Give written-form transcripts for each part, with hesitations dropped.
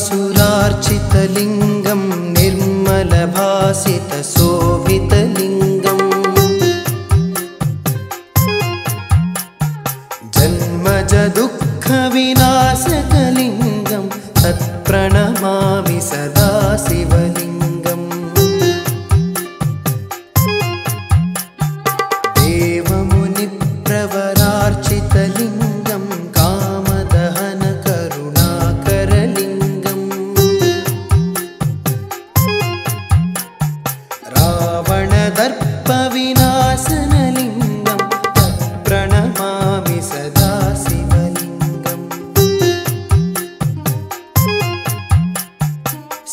ब्रह्ममुरारिसुरार्चितलिङ्गं निर्मलभासितशोभितलिङ्गम् जन्मजदुःखविनाशकलिङ्गं तत्प्रणमामि सदा शिवलिङ्गम् देवमुनिप्रवरार्चितलिङ्गं कामदहनकरुणाकरलिङ्गम् रावणदर्पविनाशनलिङ्गं तत्प्रणमामि सदा शिवलिङ्गम्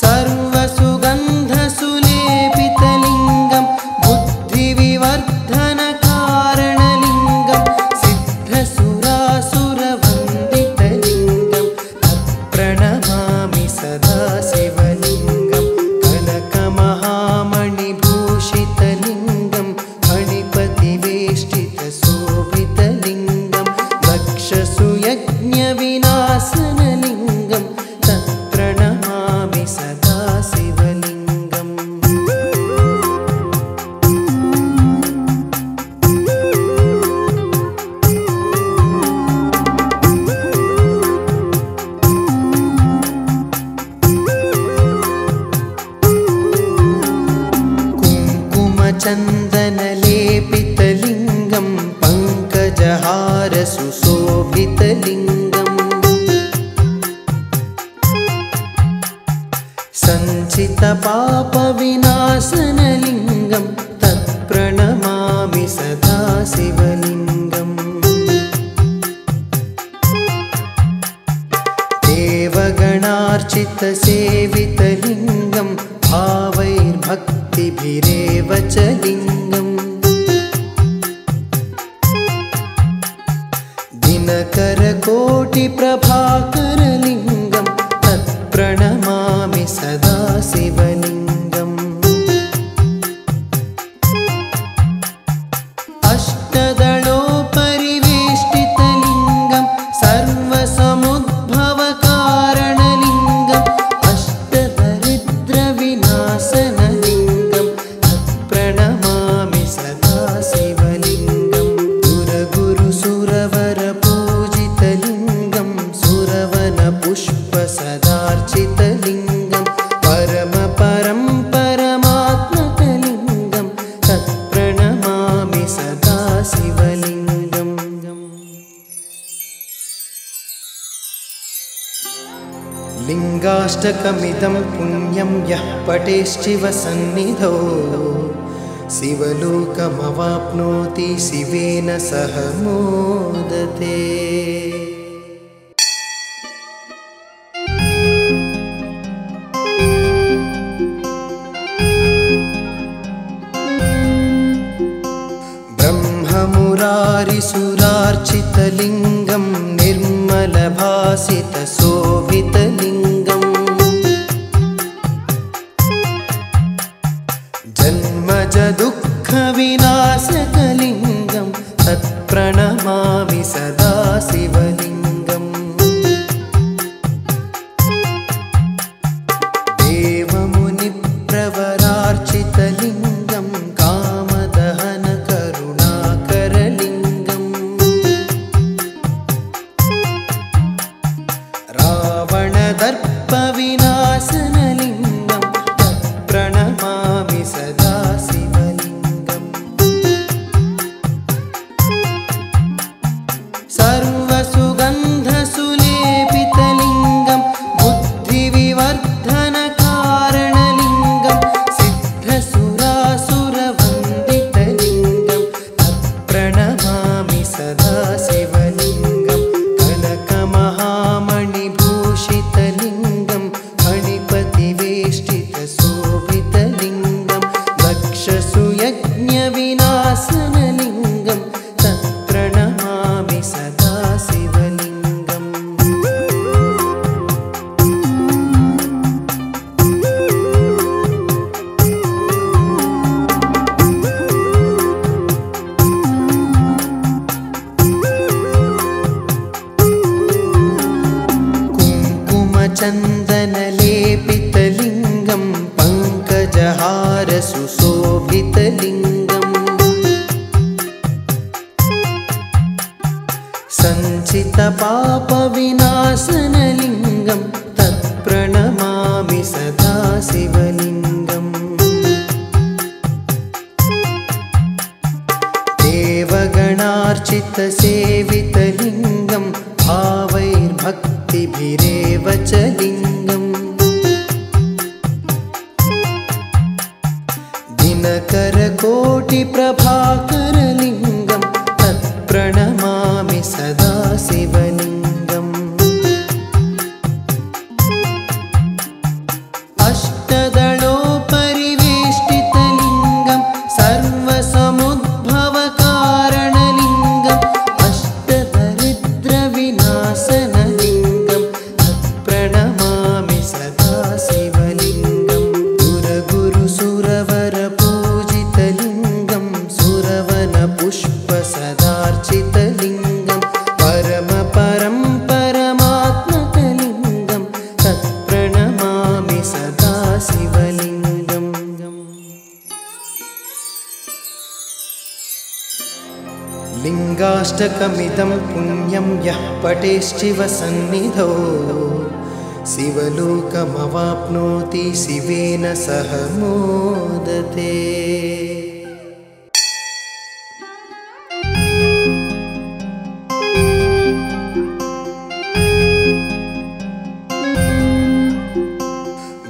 सर्वसुगन्धसुलेपितलिङ्गं बुद्धिविवर्धनकारणलिङ्गं सिद्धसुरासुरवन्दितलिङ्गं तत्प्रणमामि सदा शिवलिङ्गं कनकमहामणिभूषितलिङ्गं फणिपतिवेष्टितशोभितलिङ्गं दक्षसुयज्ञविनाशनलिङ्गं तत्प्रणमामि सदा शिवलिङ्गम् कुङ्कुमचन्दनलेपितलिङ्गं पङ्कजहारसुशोभितलिङ्गम् सञ्चितपापविनाशनलिङ्गं तत्प्रणमामि सदा शिवलिङ्गम् देवगणार्चितसेवितलिङ्गं भावैर्भक्तिभिरेव च लिङ्गम् दिनकरकोटिप्रभाकरलिङ्गं तत्प्रणमामि सदा शिवलिङ्गम् अष्टदलोपरिवेष्टितलिङ्गं सर्वसमुद्भवकारणलिङ्गम् अष्टदरिद्रविनाशनलिङ्गं तत्प्रणमामि सदा शिवलिङ्गम् सुरगुरुसुरवरपूजितलिङ्गं सुरवनपुष्पसदार्चितलिङ्गं परमपरं परमात्मकलिङ्गं तत्प्रणमामि सदा शिवलिङ्गम् लिङ्गाष्टकमिदं पुण्यं यः पठेश्चिवसन्निधौ शिवलोकमवाप्नोति शिवेन सह मोदते। ब्रह्ममुरारिसुरार्चितलिङ्गं निर्मलभासितशोभितलिङ्गम् जन्मजदुःखविनाशकलिङ्गं तत्प्रणमामि सदा शिवलिङ्गम् देवमुनिप्रवरार्चितलिङ्गं कामदहनकरुणाकरलिङ्गम् रावणदर्पविनाशनलिङ्गं तत्प्रणमामि सदा शिवलिङ्गम् सर्वसुगन्धसुलेपितलिङ्गं बुद्धिविवर्धनकारणलिङ्गं सिद्धसुरासुरवन्दितलिङ्गं तत्प्रणमामि सदा शिवलिङ्गं कनकमहामणिभूषितलिङ्गं फणिपतिवेष्टितशोभितलिङ्गं दक्षसुयज्ञविनाशनलिङ्गं तत्प्रणमामि सदा शिवलिङ्गम् कुङ्कुमचन्दन पङ्कजहार सुशोभितलिङ्गम् सञ्चितपापविनाशनलिङ्गं तत्प्रणमामि सदा शिवलिङ्गम् देवगणार्चितसेवितलिङ्गं भावैर्भक्तिभिरेव च लिङ्गम् दिनकरकोटिप्रभाकरलिङ्गं तत्प्रणमामि सदा शिवलिङ्गम् अष्टदलोपरिवेष्टितलिङ्गं सर्वसमुद्भवकारणलिङ्गम् अष्टदरिद्रविनाशनलिङ्गं तत्प्रणमामि सदा शिवलिङ्गम् सुरगुरुसुरवरपूजितलिङ्गं सुरवनपुष्पसदार्चितलिङ्गं परमपरं परमात्मकलिङ्गं तत्प्रणमामि सदा शिवलिङ्गम् लिङ्गाष्टकमिदं पुण्यं यः पठेश्चिवसन्निधौ शिवलोकमवाप्नोति शिवेन सह मोदते।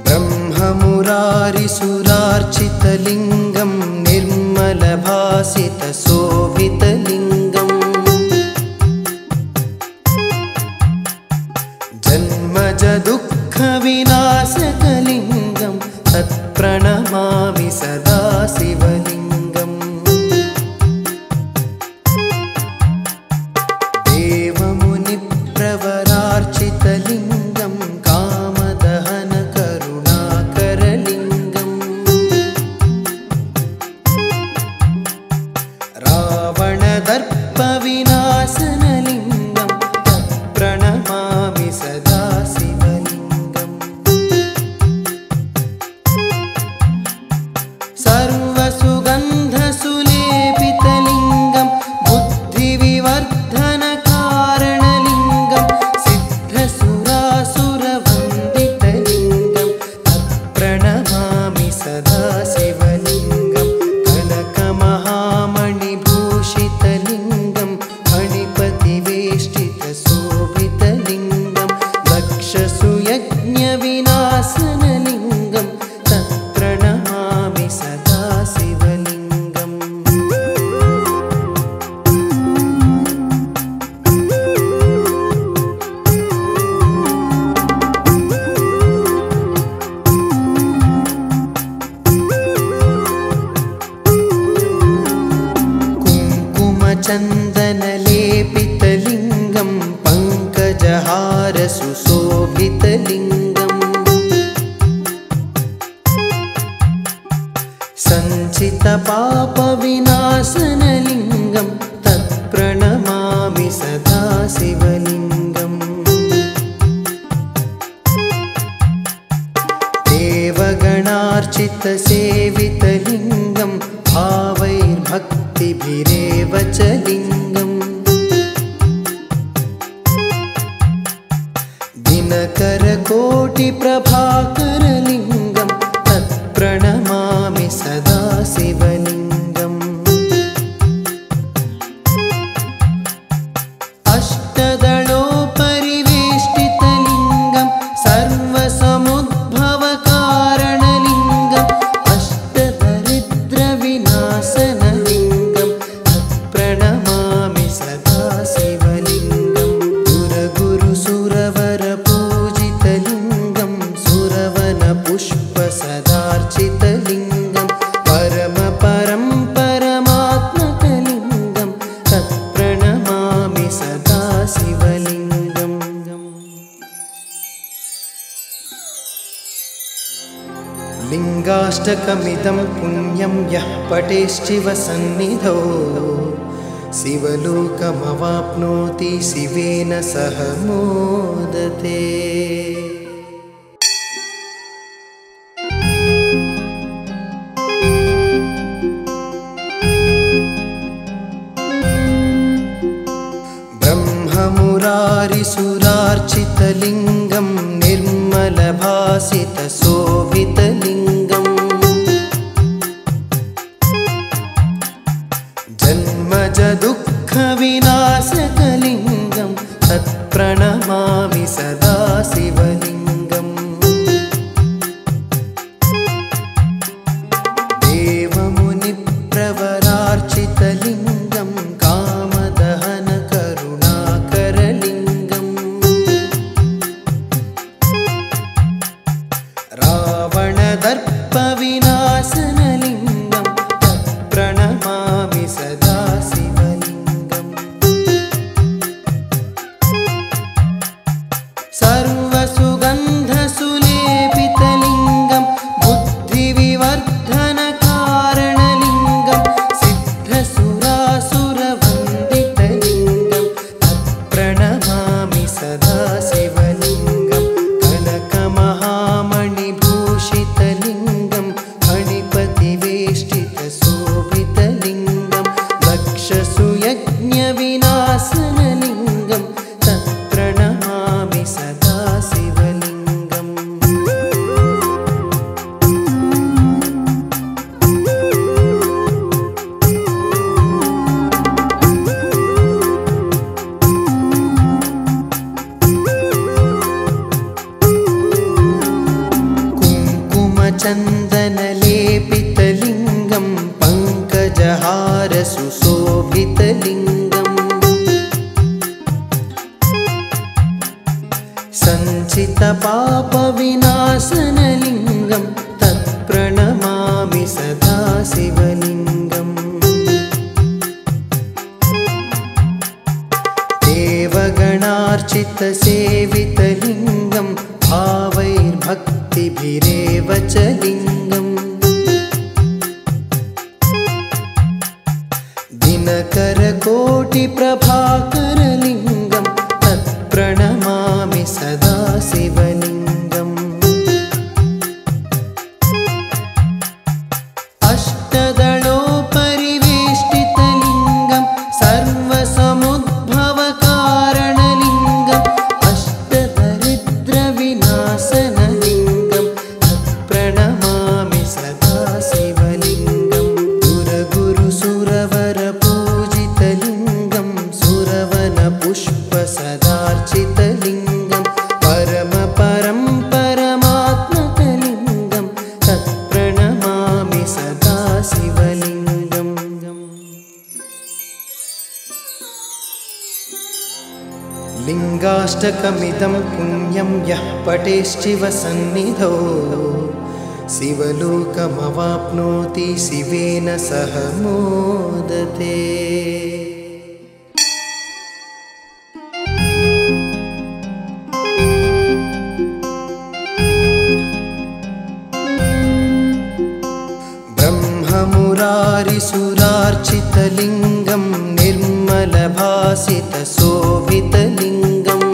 ब्रह्ममुरारिसुरार्चितलिङ्गं निर्मलभासितशोभितलिङ्गम् जन्मजदुःखविनाशकलिङ्गं तत्प्रणमामि सदा शिवलिङ्गम् देवमुनिप्रवरार्चितलिङ्गं कामदहनकरुणाकरलिङ्गम् रावणदर्पविनाशनलिङ्गं तत्प्रणमामि सदा शिवलिङ्गम् सर्वसुगन्धसुलेपितलिङ्गं बुद्धिविवर्धनकारणलिङ्गं सिद्धसुरासुरवन्दितलिङ्गं तत्प्रणमामि सदा शिवलिङ्गं कनकमहामणिभूषितलिङ्गं फणिपतिवेष्टितशोभितलिङ्गं दक्षसुयज्ञविनाशनलिङ्गं तत्प्रणमामि सदा शिवलिङ्गम् कुङ्कुमचन्दनलेपितलिङ्गं पङ्कजहार सुशोभितलिङ्गम् सञ्चितपापविनाशनलिङ्गं तत्प्रणमामि सदा शिवलिङ्गम् देवगणार्चितसेवितलिङ्गं भावैर्भक्तिभिरेव च लिङ्गम् दिनकरकोटिप्रभाकरलिङ्गं तत्प्रणमामि सदा शिवलिङ्गम् अष्टदलोपरिवेष्टितलिङ्गं सर्वसमुद्भवकारणलिङ्गम् अष्टदरिद्रविनाशनलिङ्गं तत्प्रणमामि सदा शिवलिङ्गम् सुरगुरुसुरवरपूजितलिङ्गं सुरवनपुष्पसदार्चितलिङ्गं परमपरं परमात्मकलिङ्गं तत्प्रणमामि सदा शिवलिङ्गम् लिङ्गाष्टकमिदं पुण्यं यः पठेश्चिवसन्निधौ शिवलोकमवाप्नोति शिवेन सह मोदते। सेवितलिङ्गं पङ्कजहार सुशोभितलिङ्गम् सञ्चितपापविनाशनलिङ्गं तत्प्रणमामि सदा शिवलिङ्गम् देवगणार्चितसेवितलिङ्गं भावैर्भक्तिभिरेव च लिङ्गम् दिनकरकोटिप्रभाकरलिङ्गं तत्प्रणमामि सदा शिवलिङ्गम् अष्टदलोपरिवेष्टितलिङ्गं सर्वसमुद्भवकारणलिङ्गम् अष्टदरिद्रविनाशनलिङ्गं तत्प्रणमामि सदा शिवलिङ्गम् सुरगुरुसुरवरपूजितलिङ्गं सुरवनपुष्पसदार्चितलिङ्गं परमपरं परमात्मकलिङ्गं तत्प्रणमामि सदा शिवलिङ्गम् लिङ्गाष्टकमिदं पुण्यं यः पठेश्चिवसन्निधौ शिवलोकमवाप्नोति शिवेन सह मोदते। ब्रह्ममुरारिसुरार्चितलिङ्गं निर्मलभासितशोभितलिङ्गम्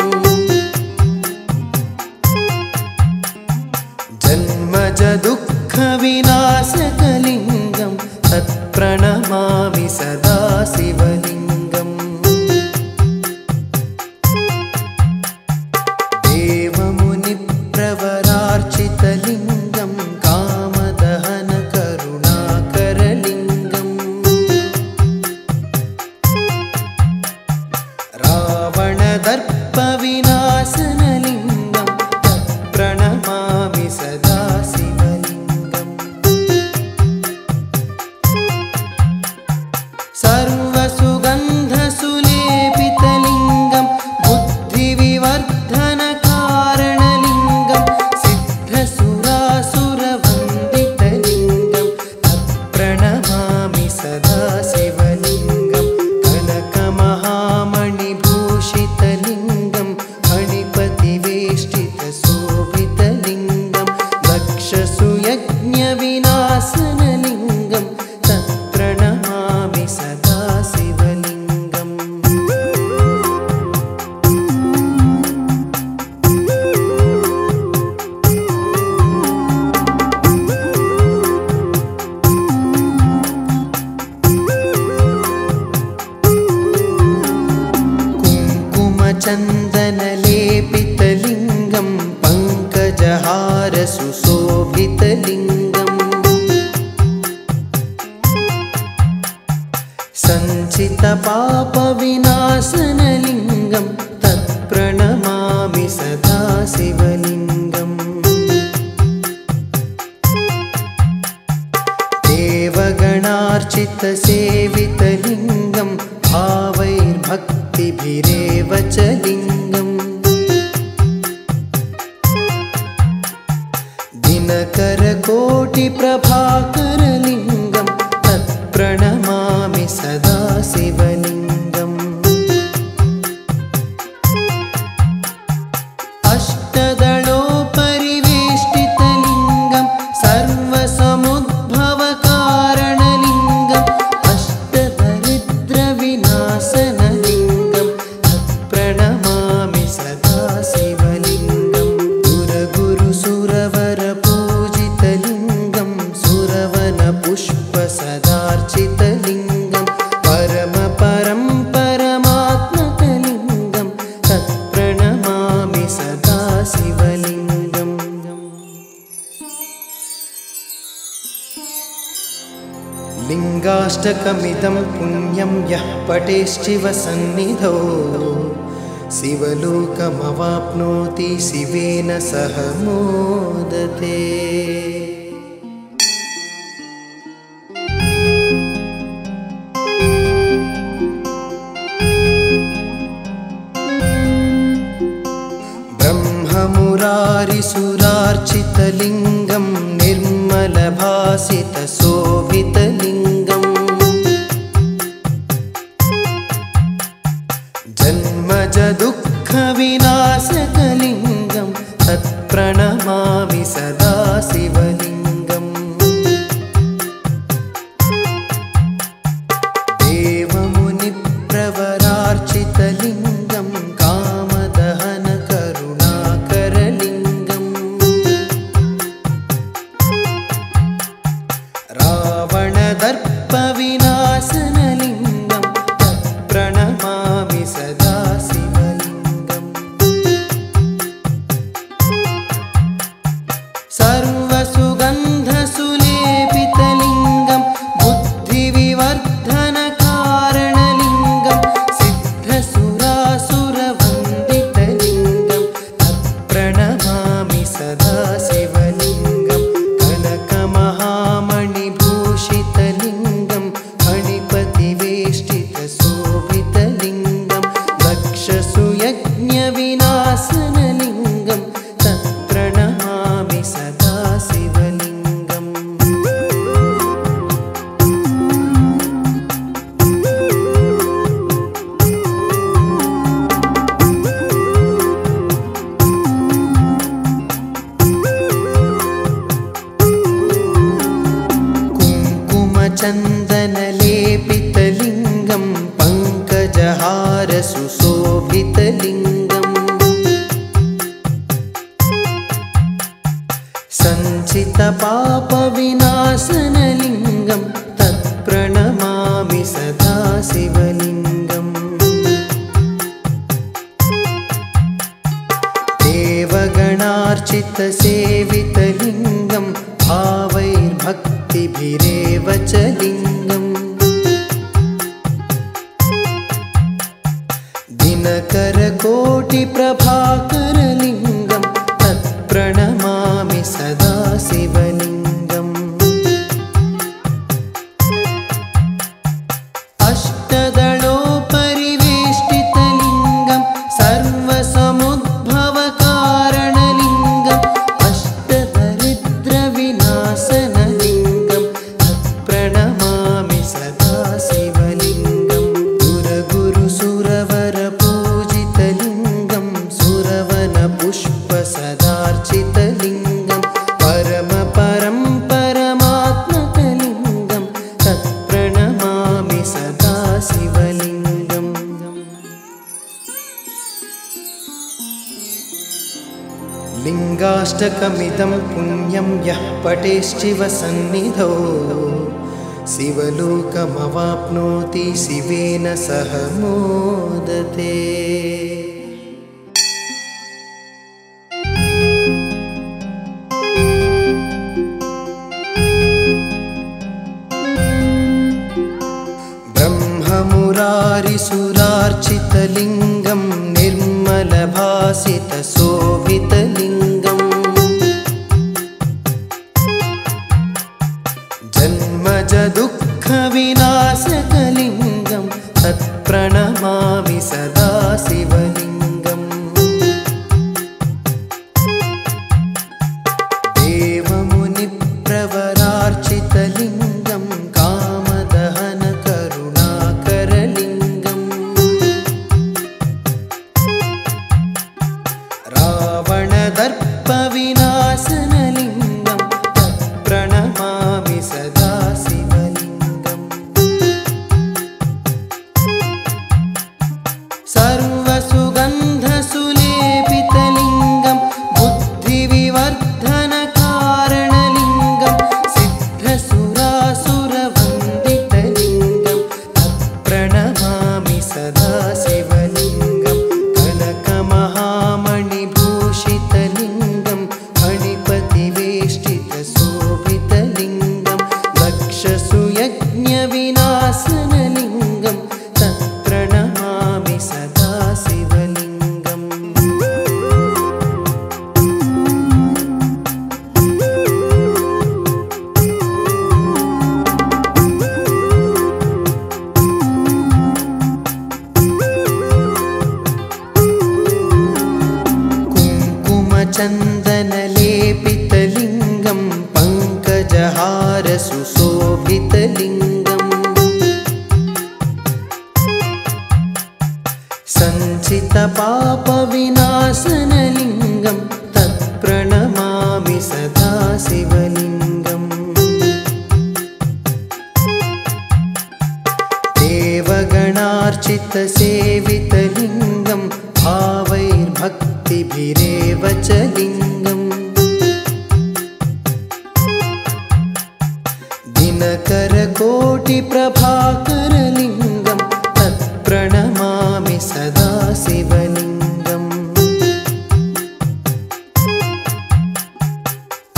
जन्मजदुःखविनाशकलिङ्गं तत्प्रणमामि सदा शिवलिङ्गम् देवमुनिप्रवरार्चितलिङ्गं कामदहनकरुणाकरलिङ्गम् रावणदर्पविनाशनलिङ्गं तत्प्रणमामि सदा शिवलिङ्गम् सर्वसुगन्धसुलेपितलिङ्गं बुद्धिविवर्धनकारणलिङ्गं सिद्धसुरासुरवन्दितलिङ्गं तत्प्रणमामि सदा शिवलिङ्गं कनकमहामणिभूषितलिङ्गं फणिपतिवेष्टितशोभितलिङ्गं दक्षसुयज्ञविनाशनलिङ्गं तत्प्रणमामि सदा शिवलिङ्गम् कुङ्कुमचन्दनलेपितलिङ्गं पङ्कजहार सुशोभितलिङ्गम् सञ्चितपापविनाशनलिङ्गं तत्प्रणमामि सदा शिवलिङ्गम् देवगणार्चितसेवितलिङ्गं भावैर्भक्तिभिरेव च लिङ्गम् दिनकरकोटिप्रभाकरलिङ्गं तत्प्रणमामि सदा शिवलिङ्गम् अष्टदलोपरिवेष्टितलिङ्गं सर्वसमुद्भवकारणलिङ्गम् अष्टदरिद्रविनाशनलिङ्गं तत्प्रणमामि सदा शिवलिङ्गम् सुरगुरुसुरवरपूजितलिङ्गं सुरवनपुष्पसदार्चितलिङ्गं परमपरं परमात्मकलिङ्गं तत्प्रणमामि सदा शिवलिङ्गम् लिङ्गाष्टकमिदं पुण्यं यः पठेश्चिवसन्निधौ शिवलोकमवाप्नोति शिवेन सह मोदते। विभासितशोभितलिङ्गम् जन्मजदुःखविनाशकलिङ्गं तत्प्रणमामि सदा शिवलिङ्गम् देवमुनिप्रवरार्चितलिङ्गं कामदहनकरुणाकरलिङ्गम् रावणदर्पविनाशनलिङ्गं तत्प्रणमामि सदा शिवलिङ्गम् सर्वसुगन्धसुलेपितलिङ्गं बुद्धिविवर्धनकारणलिङ्गं सिद्धसुरासुरवन्दितलिङ्गं तत्प्रणमामि सदा शिवलिङ्गं कनकमहामणिभूषितलिङ्गं फणिपतिवेष्टितशोभितलिङ्गं दक्षसुयज्ञविनाशनलिङ्गं तत्प्रणमामि सदा शिवलिङ्गम् कुङ्कुमचन्दनलेपितलिङ्गं पङ्कजहारसुशोभितलिङ्गम् सञ्चितपापविनाशनलिङ्गं तत्प्रणमामि सदा शिवलिङ्गम् देवगणार्चितसेवितलिङ्गं भावैर्भक्तिभिरेव च लिङ्गम् दिनकरकोटिप्रभाकरलिङ्गं तत्प्रणमामि सदा शिवलिङ्गम् अष्टदलोपरिवेष्टितलिङ्गं सर्वसमुद्भवकारणलिङ्गम् अष्टदरिद्रविनाशनलिङ्गं तत्प्रणमामि सदा शिवलिङ्गं सुरगुरुसुरवरपूजितलिङ्गं सुरवनपुष्पसदार्चितलिङ्गं परमपरं परमात्मकलिङ्गं तत्प्रणमामि सदा शिवलिङ्गम् लिङ्गाष्टकमिदं पुण्यं यः पठेश्चिवसन्निधौ शिवलोकमवाप्नोति शिवेन सह मोदते। ब्रह्ममुरारिसुरार्चितलिङ्गं निर्मलभासितशोभितलिङ्गम् जन्मजदुःखविनाशकलिङ्गं तत्प्रणमामि सदा शिवलिङ्गम् देवमुनिप्रवरार्चितलिङ्गं कामदहनकरुणाकरलिङ्गम् रावणदर्पविनाशनलिङ्गं तत्प्रणमामि सदा शिवलिङ्गम् सुशोभितलिङ्गम् सञ्चितपापविनाशनलिङ्गं तत्प्रणमामि सदा शिवलिङ्गम् देवगणार्चितसेवितलिङ्गं भावैर्भक्तिभिरेव च लिङ्गम् दिनकरकोटिप्रभाकरलिङ्गं तत्प्रणमामि सदा शिवलिङ्गम्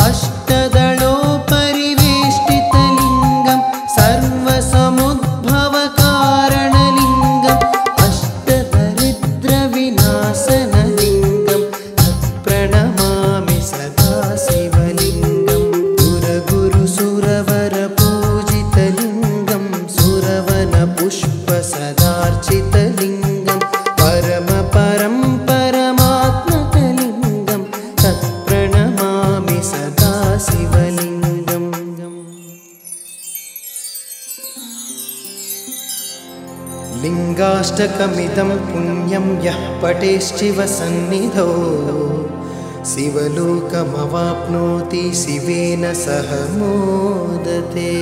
अष्टदलोपरिवेष्टितलिङ्गं सर्वसमुद्भवकारणलिङ्गम् अष्टदरिद्रविनाशनलिङ्गं तत्प्रणमामि सदा शिवलिङ्गम् सुरगुरुसुरवरपूजितलिङ्गं सुरवनपुष्पसदार्चितलिङ्गं परमपरं परमात्मकलिङ्गं तत्प्रणमामि सदा शिवलिङ्गम् लिङ्गाष्टकमिदं पुण्यं यः पठेश्चिवसन्निधौ शिवलोकमवाप्नोति शिवेन सह मोदते।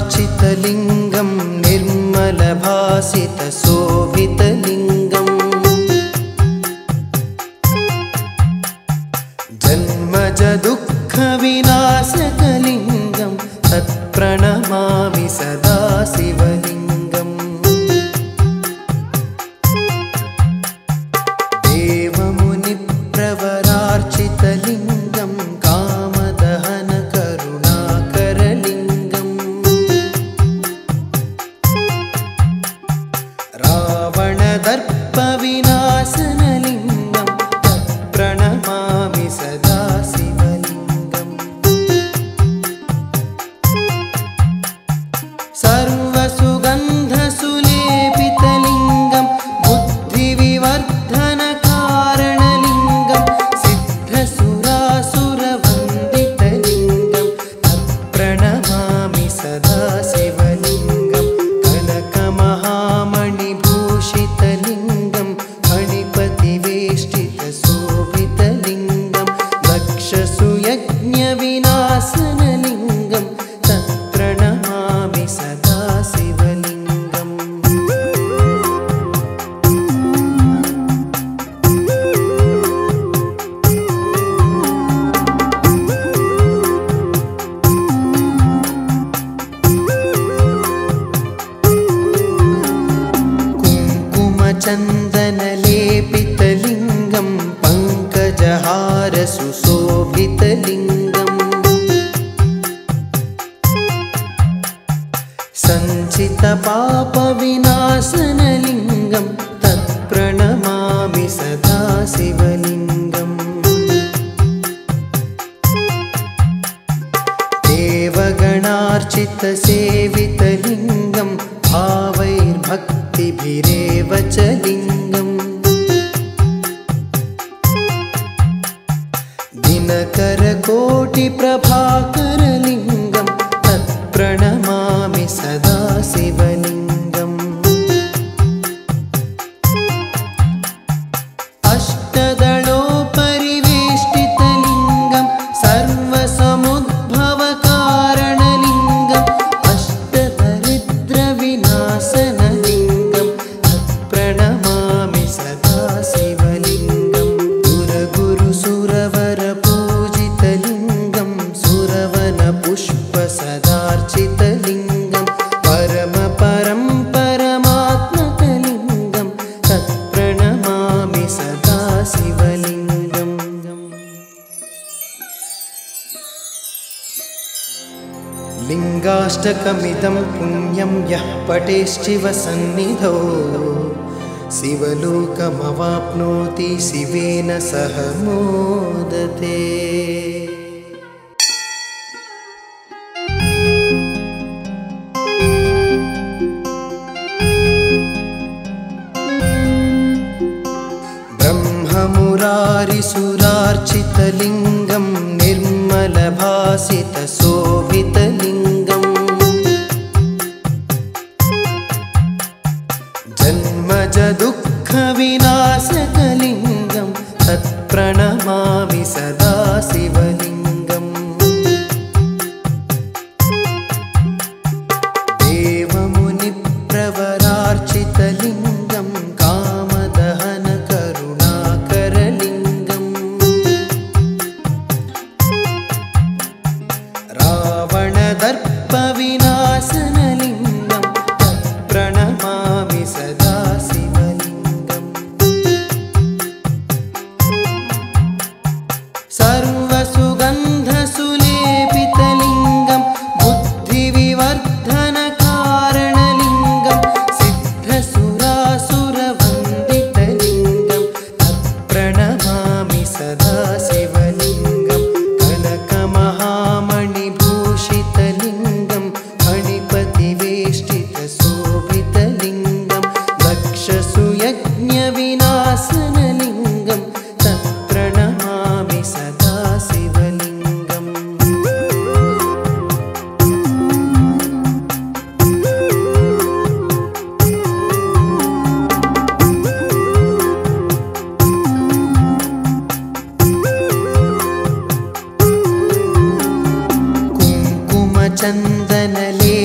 ब्रह्ममुरारिसुरार्चितलिङ्गं निर्मलभासितशोभितलिङ्गम् जन्मजदुःखविनाशकलिङ्गं तत्प्रणमामि सदा शिवलिङ्गम् देवमुनिप्रवरार्चितलिङ्गं कामदहनकरुणाकरलिङ्गम् रावणदर्पविनाशनलिङ्गं तत्प्रणमामि सदा शिवलिङ्गम् सर्वसुगन्धसुलेपितलिङ्गं बुद्धिविवर्धनकारणलिङ्गं सिद्धसुरासुरवन्दितलिङ्गं तत्प्रणमामि सदा शिवलिङ्गं कनकमहामणिभूषितलिङ्गं फणिपतिवेष्टितशोभितलिङ्गं दक्षसुयज्ञविनाशनलिङ्गं तत्प्रणमामि सदा शिवलिङ्गम् कुङ्कुमचन्दनलेपितलिङ्गं पङ्कजहारसुशोभितलिङ्गम् सञ्चितपापविनाशनलिङ्गं तत्प्रणमामि सदा शिवलिङ्गम् देवगणार्चितसेवितलिङ्गं भावैर्भक्तिभिरेव च लिङ्गम् दिनकरकोटिप्रभाकरलिङ्गं तत्प्रणमामि सदा शिवलिङ्गम् अष्टदलोपरिवेष्टितलिङ्गं सर्वसमुद्भवकारणलिङ्गम् अष्टदरिद्रविनाशनलिङ्गं तत्प्रणमामि सदा शिवलिङ्गम् सुरगुरुसुरवरपूजितलिङ्गं सुरवनपुष्पसदार्चितलिङ्गं परमपरं परमात्मकलिङ्गं तत्प्रणमामि सदा शिवलिङ्गम् लिङ्गाष्टकमिदं पुण्यं यः पठेश्चिवसन्निधौ शिवलोकमवाप्नोति शिवेन सह मोदते। ब्रह्ममुरारिसुरार्चितलिङ्गं निर्मलभासितशोभितलिङ्गम् जन्मजदुःखविनाशकलिङ्गं तत्प्रणमामि सदा शिवलिङ्गम् देवमुनिप्रवरार्चितलिङ्गं कामदहनकरुणाकरलिङ्गम् रावणदर्पविनाशनलिङ्गं तत्प्रणमामि सदा शिवलिङ्गम् सर्वसुगन्धसुलेपितलिङ्गं बुद्धिविवर्धनकारणलिङ्गं सिद्धसुरासुरवन्दितलिङ्गं तत्प्रणमामि सदा शिवलिङ्गं कनकमहामणिभूषितलिङ्गं फणिपतिवेष्टितशोभितलिङ्गं दक्षसुयज्ञविनाशनलिङ्गं तत्प्रणमामि सदा शिवलिङ्गम्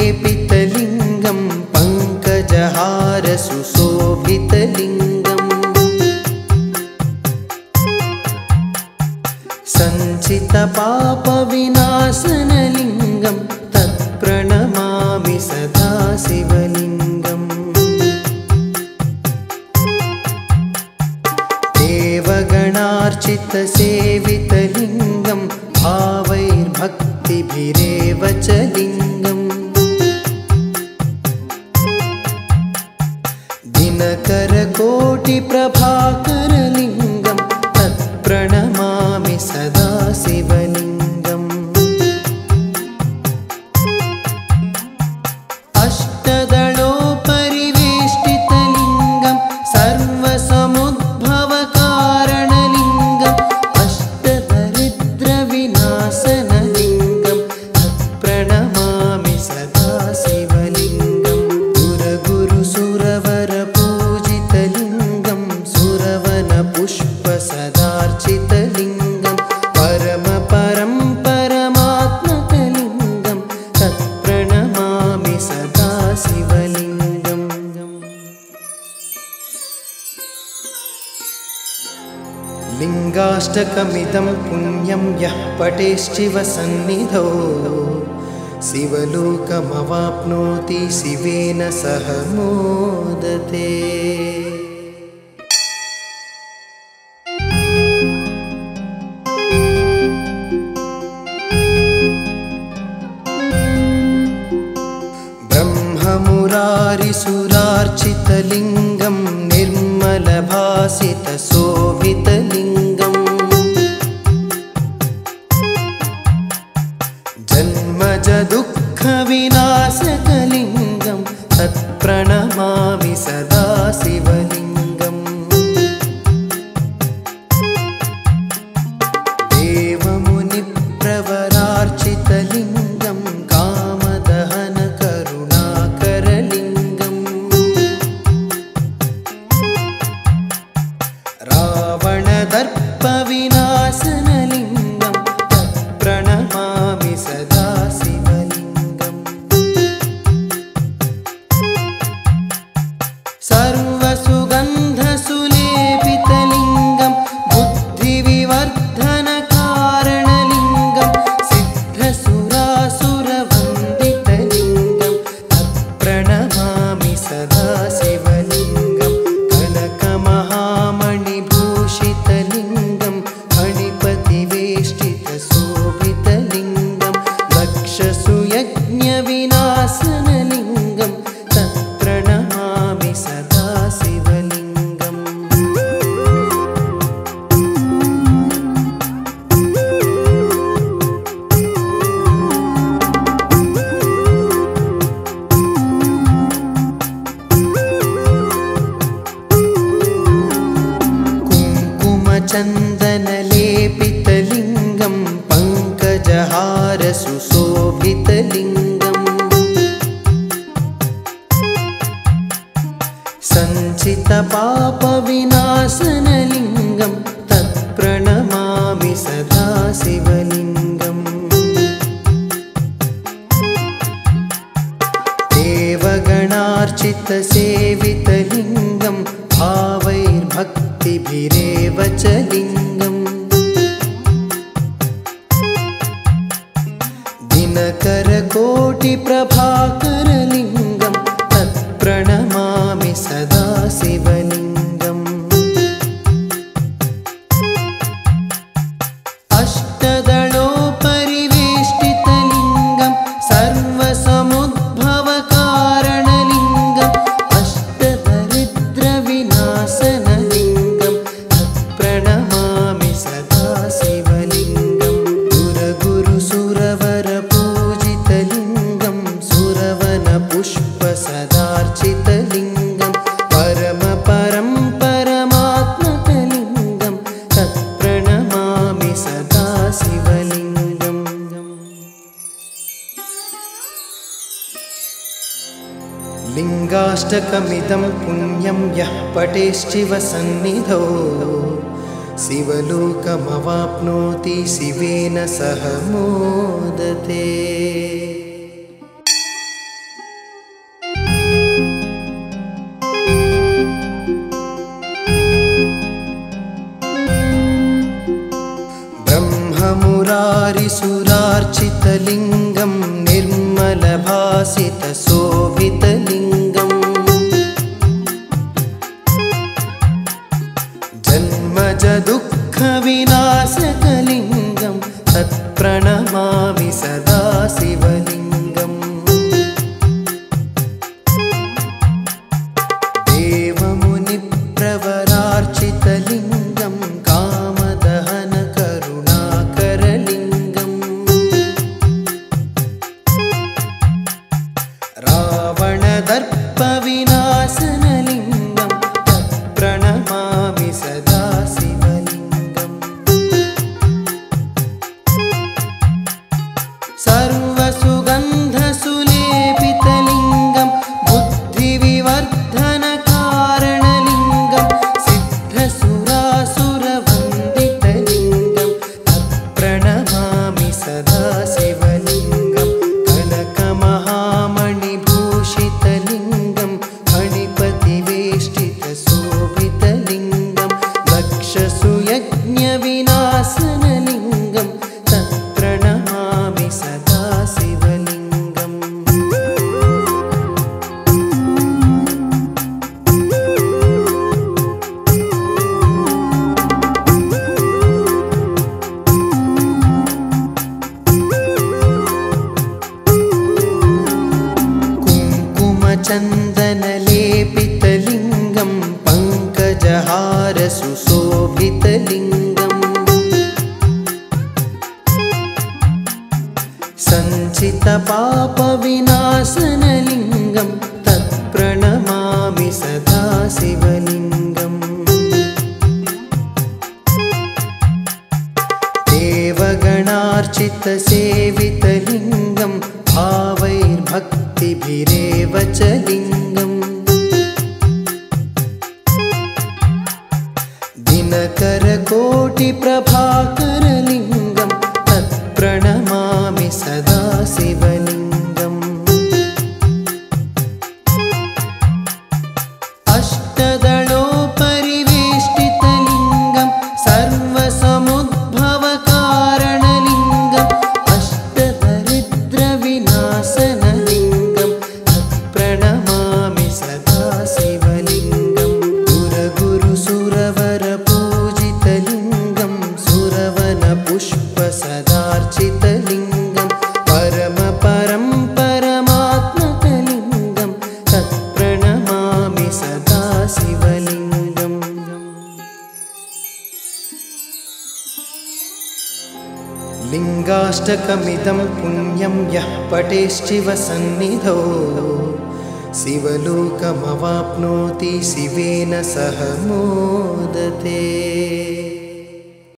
कुङ्कुमचन्दनलेपितलिङ्गं पङ्कजहारसुशोभितलिङ्गम् सञ्चितपापविनाशनलिङ्गं तत्प्रणमामि सदा शिवलिङ्गम् देवगणार्चितसेवितलिङ्गं भावैर्भक्तिभिरेव च लिङ्गम् दिनकरकोटिप्रभाकरलिङ्गं तत्प्रणमामि सदा शिवलिङ्गम् अष्टदलोपरिवेष्टितलिङ्गं सर्वसमुद्भवकारणलिङ्गम् अष्टदरिद्रविनाशनलिङ्गं तत्प्रणमामि सदा शिवलिङ्गम् सुरगुरुसुरवरपूजितलिङ्गं सुरवनपुष्पसदार्चितलिङ्गं परमपरं परमात्मकलिङ्गं तत्प्रणमामि सदा शिवलिङ्गम् लिङ्गाष्टकमिदं पुण्यं यः पठेश्चिवसन्निधौ शिवलोकमवाप्नोति शिवेन सह मोदते। ब्रह्ममुरारिसुरार्चितलिङ्गं निर्मलभासितशोभितलिङ्गम् जन्मजदुःखविनाशकलिङ्गं तत्प्रणमामि सदा शिवलिङ्गम् देवमुनिप्रवरार्चितलिङ्गं कामदहनकरुणाकरलिङ्गम् रावणदर्पविनाशनलिङ्गं तत्प्रणमामि सदा शिवलिङ्गम् सर्वसुगन्धसुलेपितलिङ्गं बुद्धिविवर्धनकारणलिङ्गं सिद्धसुरासुरवन्दितलिङ्गं तत्प्रणमामि सदा शिवलिङ्गं कनकमहामणिभूषितलिङ्गं फणिपतिवेष्टितशोभितलिङ्गं दक्षसुयज्ञविनाशनलिङ्गं तत्प्रणमामि सदा शिवलिङ्गम्। सञ्चितपापविनाशनलिङ्गं तत्प्रणमामि सदा शिवलिङ्गम् देवगणार्चितसेवितलिङ्गं भावैर्भक्तिभिरेव च लिङ्गम् दिनकरकोटिप्रभाकरलिङ्गं तत्प्रणमामि सदा शिवलिङ्गम् अष्टदलोपरिवेष्टितलिङ्गं सर्वसमुद्भवकारणलिङ्गम् अष्टदरिद्रविनाशनलिङ्गं तत्प्रणमामि सदा शिवलिङ्गम् सुरगुरुसुरवरपूजितलिङ्गं सुरवनपुष्पसदार्चितलिङ्गं परमपरं परमात्मकलिङ्गं तत्प्रणमामि सदा शिवलिङ्गम् लिङ्गाष्टकमिदं पुण्यं यः पठेश्चिवसन्निधौ शिवलोकमवाप्नोति शिवेन सह मोदते। ब्रह्ममुरारिसुरार्चितलिङ्गं निर्मलभासितशोभितलिङ्गम् जन्मजदुःखविनाशकलिङ्गं तत्प्रणमामि सदा शिवलिङ्गम् देवमुनिप्रवरार्चितलिङ्गं कामदहनकरुणाकरलिङ्गम् रावणदर्पविनाशनलिङ्गं तत्प्रणमामि सदा शिवलिङ्गम् सर्वसुगन्धसुलेपितलिङ्गं बुद्धिविवर्धनकारणलिङ्गं सिद्धसुरासुरवन्दितलिङ्गं तत्प्रणमामि सदा शिवलिङ्गं कनकमहामणिभूषितलिङ्गं फणिपतिवेष्टितशोभितलिङ्गं दक्षसुयज्ञविनाशनलिङ्गं तत्प्रणमामि सदा शिवलिङ्गम् कुङ्कुमचन्दनलेपितलिङ्गं पङ्कजहारसुशोभितलिङ्गम् सञ्चितपापविनाशनलिङ्गं तत्प्रणमामि सदा शिवलिङ्गम् देवगणार्चितसेवितलिङ्गं भावैर्भक्तिभिरेव च लिङ्गम् दिनकरकोटिप्रभाकरलिङ्गं तत्प्रणमामि सदा शिवलिङ्गम् अष्टदलोपरिवेष्टितलिङ्गं सर्वसमुद्भवकारणलिङ्गम् अष्टदरिद्रविनाशनलिङ्गं तत्प्रणमामि सदा शिवलिङ्गम् सुरगुरुसुरवरपूजितलिङ्गं सुरवनपुष्पसदार्चितलिङ्गं परमपरं परमात्मकलिङ्गं तत्प्रणमामि सदा शिवलिङ्गम् लिङ्गाष्टकमिदं पुण्यं यः पठेश्चिवसन्निधौ शिवलोकमवाप्नोति शिवेन सह मोदते।